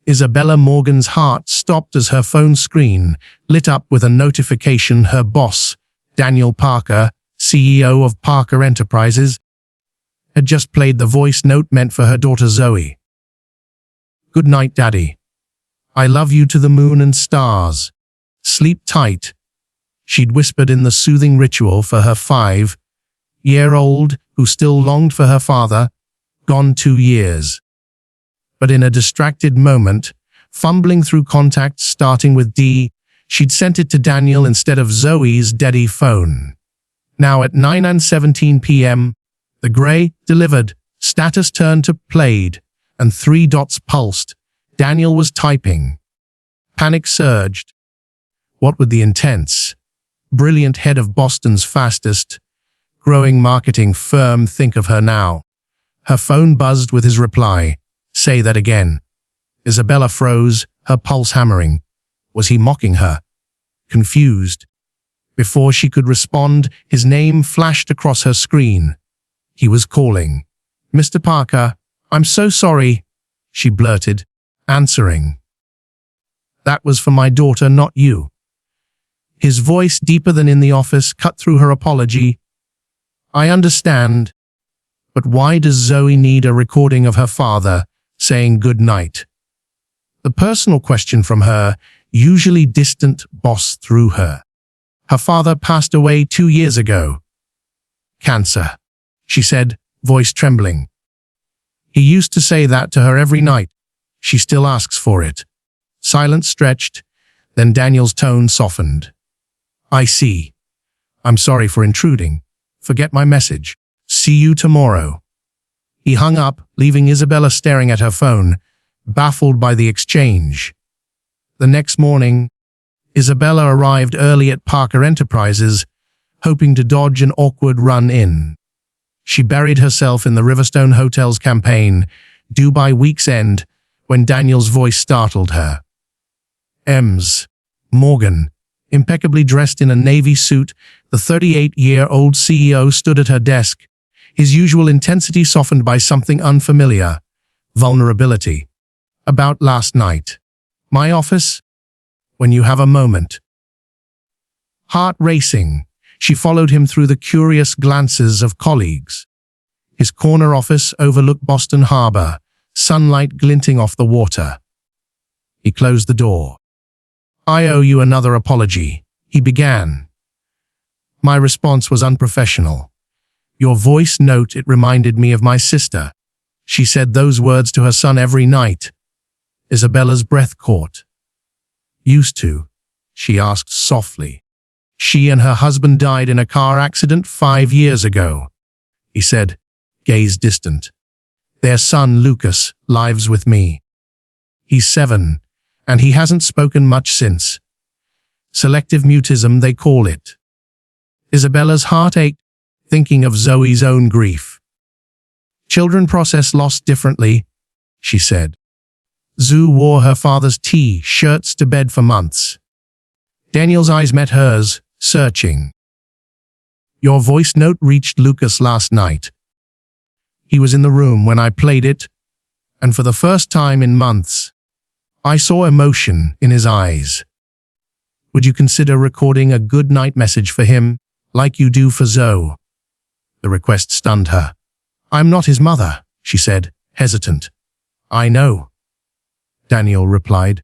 Isabella Morgan's heart stopped as her phone screen lit up with a notification. Her boss, Daniel Parker, CEO of Parker Enterprises, had just played the voice note meant for her daughter Zoe. "Good night, Daddy. I love you to the moon and stars. Sleep tight," she'd whispered in the soothing ritual for her 5-year-old who still longed for her father, gone 2 years. But in a distracted moment, fumbling through contacts starting with D, she'd sent it to Daniel instead of Zoe's daddy phone. Now at 9:17 p.m., the gray delivered status turned to played, and 3 dots pulsed. Daniel was typing. Panic surged. What would the intense, brilliant head of Boston's fastest growing marketing firm think of her now? Her phone buzzed with his reply. "Say that again." Isabella froze, her pulse hammering. Was he mocking her? Confused. Before she could respond, his name flashed across her screen. He was calling. "Mr. Parker, I'm so sorry," she blurted, answering. "That was for my daughter, not you." His voice, deeper than in the office, cut through her apology. "I understand. But why does Zoe need a recording of her father saying good night?" The personal question from her, usually distant boss, threw her. "Her father passed away 2 years ago. Cancer," she said, voice trembling. "He used to say that to her every night. She still asks for it." Silence stretched, then Daniel's tone softened. "I see. I'm sorry for intruding. Forget my message. See you tomorrow." He hung up, leaving Isabella staring at her phone, baffled by the exchange. The next morning, Isabella arrived early at Parker Enterprises, hoping to dodge an awkward run-in. She buried herself in the Riverstone Hotel's campaign, due by week's end, when Daniel's voice startled her. "Ms. Morgan." Impeccably dressed in a navy suit, the 38-year-old CEO stood at her desk, his usual intensity softened by something unfamiliar, vulnerability. "About last night. My office? When you have a moment." Heart racing, she followed him through the curious glances of colleagues. His corner office overlooked Boston Harbor, sunlight glinting off the water. He closed the door. "I owe you another apology," he began. My response was unprofessional. "Your voice note, it reminded me of my sister." She said those words to her son every night. Isabella's breath caught. "Used to?" she asked softly. "She and her husband died in a car accident 5 years ago," he said, gaze distant. "Their son, Lucas, lives with me. He's 7, and he hasn't spoken much since. Selective mutism, they call it." Isabella's heart ached, thinking of Zoe's own grief. "Children process loss differently," she said. Zoe wore her father's T-shirts to bed for months. Daniel's eyes met hers, searching. "Your voice note reached Lucas last night. He was in the room when I played it, and for the first time in months, I saw emotion in his eyes. Would you consider recording a good night message for him, like you do for Zoe?" The request stunned her. "I'm not his mother," she said, hesitant. "I know," Daniel replied.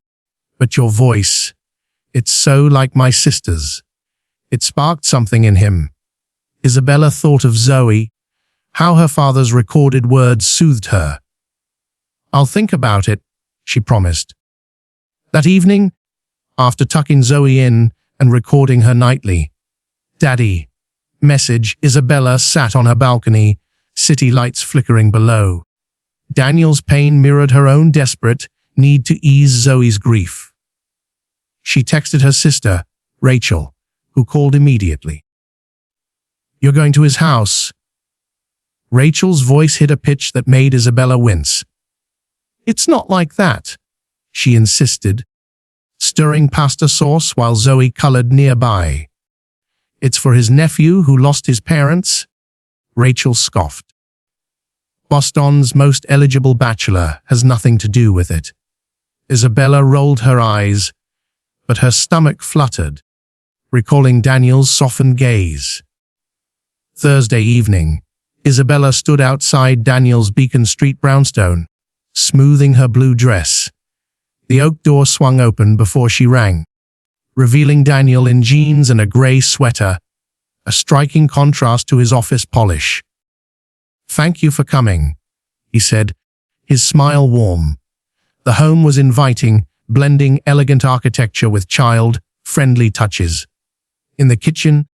"But your voice, it's so like my sister's." It sparked something in him. Isabella thought of Zoe, how her father's recorded words soothed her. "I'll think about it," she promised. That evening, after tucking Zoe in and recording her nightly "Daddy" message, Isabella sat on her balcony, city lights flickering below. Daniel's pain mirrored her own desperate need to ease Zoe's grief. She texted her sister, Rachel, who called immediately. "You're going to his house?" Rachel's voice hit a pitch that made Isabella wince. "It's not like that," she insisted, stirring pasta sauce while Zoe colored nearby. "It's for his nephew who lost his parents," Rachel scoffed. "Boston's most eligible bachelor has nothing to do with it." Isabella rolled her eyes, but her stomach fluttered, recalling Daniel's softened gaze. Thursday evening, Isabella stood outside Daniel's Beacon Street brownstone, smoothing her blue dress. The oak door swung open before she rang, revealing Daniel in jeans and a grey sweater, a striking contrast to his office polish. "Thank you for coming," he said, his smile warm. The home was inviting, blending elegant architecture with child-friendly touches. In the kitchen,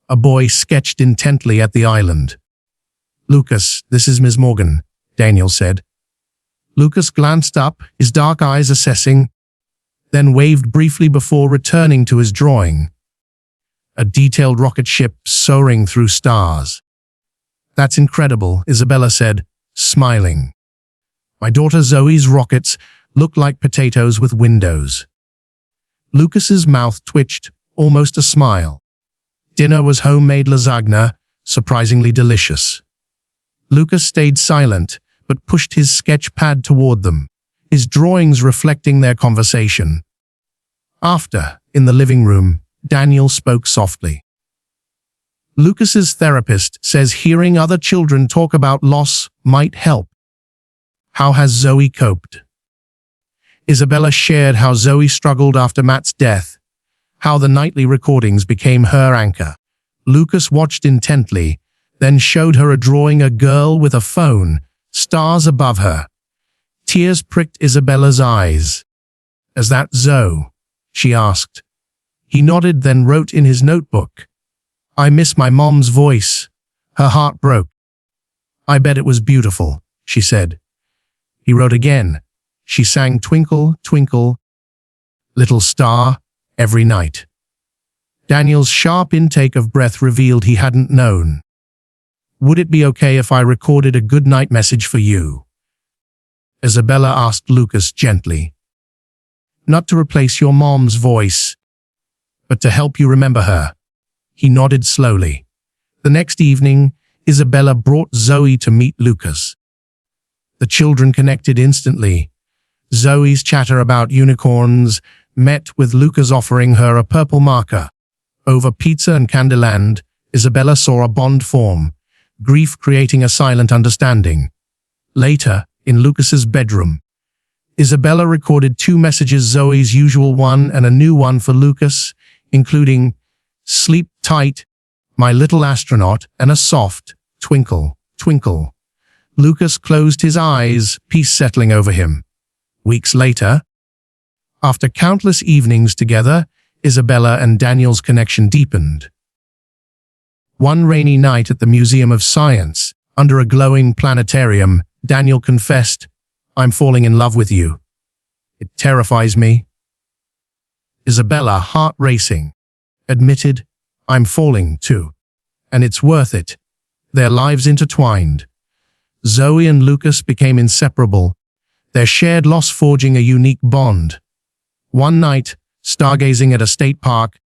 a boy sketched intently at the island. "Lucas, this is Ms. Morgan," Daniel said. Lucas glanced up, his dark eyes assessing, then waved briefly before returning to his drawing. A detailed rocket ship soaring through stars. "That's incredible," Isabella said, smiling. "My daughter Zoe's rockets look like potatoes with windows." Lucas's mouth twitched, almost a smile. Dinner was homemade lasagna, surprisingly delicious. Lucas stayed silent, but pushed his sketch pad toward them, his drawings reflecting their conversation. After, in the living room, Daniel spoke softly. "Lucas's therapist says hearing other children talk about loss might help. How has Zoe coped?" Isabella shared how Zoe struggled after Matt's death, how the nightly recordings became her anchor. Lucas watched intently, then showed her a drawing a girl with a phone, stars above her. Tears pricked Isabella's eyes. "Is that Zoe?" she asked. He nodded, then wrote in his notebook, "I miss my mom's voice." Her heart broke. "I bet it was beautiful," she said. He wrote again. She sang "Twinkle, Twinkle, Little Star" every night. Daniel's sharp intake of breath revealed he hadn't known. "Would it be okay if I recorded a goodnight message for you?" Isabella asked Lucas gently. "Not to replace your mom's voice, but to help you remember her." He nodded slowly. The next evening, Isabella brought Zoe to meet Lucas. The children connected instantly. Zoe's chatter about unicorns met with Lucas offering her a purple marker. Over pizza and Candyland, Isabella saw a bond form, grief creating a silent understanding. Later, in Lucas's bedroom, Isabella recorded 2 messages, Zoe's usual one and a new one for Lucas, including "Sleep tight, my little astronaut," and a soft "Twinkle, Twinkle." Lucas closed his eyes, peace settling over him. Weeks later, after countless evenings together, Isabella and Daniel's connection deepened. One rainy night at the Museum of Science, under a glowing planetarium, Daniel confessed, "I'm falling in love with you. It terrifies me." Isabella, heart racing, admitted, "I'm falling too. And it's worth it." Their lives intertwined. Zoe and Lucas became inseparable, their shared loss forging a unique bond. One night, stargazing at a state park,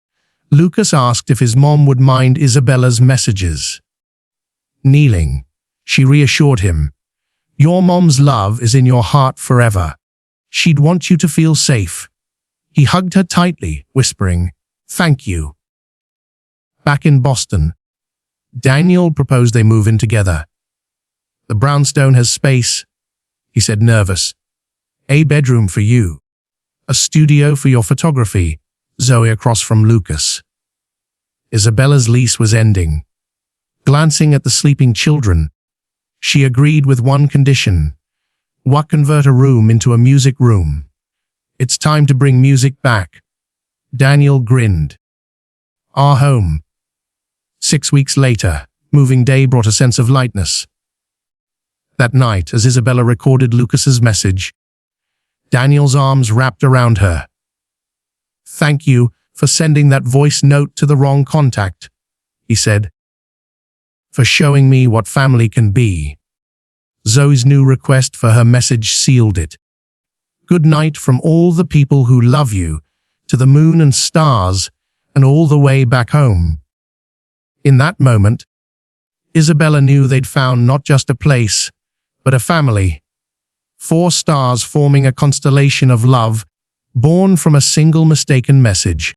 Lucas asked if his mom would mind Isabella's messages. Kneeling, she reassured him, "Your mom's love is in your heart forever. She'd want you to feel safe." He hugged her tightly, whispering, "Thank you." Back in Boston, Daniel proposed they move in together. "The brownstone has space," he said, nervous. "A bedroom for you. A studio for your photography." Zoe across from Lucas. Isabella's lease was ending. Glancing at the sleeping children, she agreed with one condition: what convert a room into a music room. "It's time to bring music back." Daniel grinned. Our home. 6 weeks later, moving day brought a sense of lightness. That night, as Isabella recorded Lucas's message, Daniel's arms wrapped around her. "Thank you for sending that voice note to the wrong contact," he said. "For showing me what family can be." Zoe's new request for her message sealed it. "Good night from all the people who love you, to the moon and stars, and all the way back home." In that moment, Isabella knew they'd found not just a place, but a family. 4 stars forming a constellation of love, born from a single mistaken message.